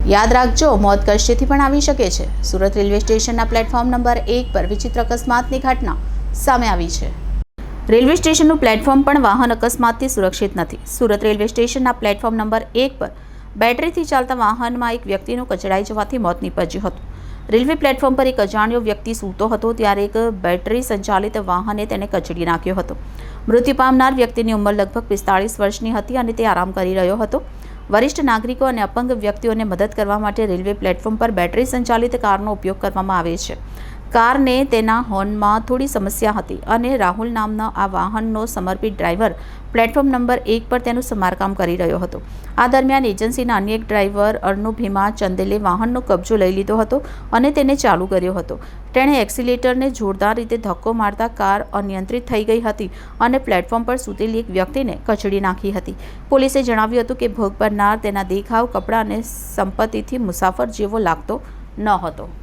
યાદ રાખજો, મોત કશેથી પણ આવી શકે છે। સુરત રેલવે સ્ટેશનના પ્લેટફોર્મ નંબર 1 પર વિચિત્ર અકસ્માતની ઘટના સામે આવી છે। રેલવે સ્ટેશનનું પ્લેટફોર્મ પણ વાહન અકસ્માતથી સુરક્ષિત નથી। સુરત રેલવે સ્ટેશનના પ્લેટફોર્મ નંબર 1 પર બેટરીથી ચાલતા વાહનમાં એક વ્યક્તિનું કચડાઈ જવાથી મોત નીપજ્યું હતું। રેલવે પ્લેટફોર્મ પર એક અજાણ્યો વ્યક્તિ સૂતો હતો ત્યારે એક બેટરી સંચાલિત વાહને તેને કચડી નાખ્યો હતો। મૃત્યુ પામનાર વ્યક્તિની ઉંમર લગભગ 45 વર્ષની હતી અને તે આરામ કરી રહ્યો હતો। વરિષ્ઠ નાગરિકો અને અપંગ વ્યક્તિઓને મદદ કરવા માટે રેલવે પ્લેટફોર્મ પર બેટરી સંચાલિત કારનો ઉપયોગ કરવામાં આવે છે। કારને તેના હોર્નમાં થોડી સમસ્યા હતી અને રાહુલ નામના આ વાહનનો સમર્પિત ડ્રાઈવર પ્લેટફોર્મ નંબર 1 પર તેનું સમારકામ કરી રહ્યો હતો। આ દરમિયાન એજન્સીના અન્ય એક ડ્રાઈવર અર્ણુબ હિમા ચંદેલે વાહનનો કબજો લઈ લીધો હતો અને તેને ચાલુ કર્યો હતો। તેણે એક્સિલેટરને જોરદાર રીતે ધક્કો મારતા કાર અનિયંત્રિત થઈ ગઈ હતી અને પ્લેટફોર્મ પર સૂતેલી એક વ્યક્તિને કચડી નાખી હતી। પોલીસે જણાવ્યું હતું કે ભોગ બનનાર તેના દેખાવ, કપડાં અને સંપત્તિથી મુસાફર જેવો લાગતો ન હતો।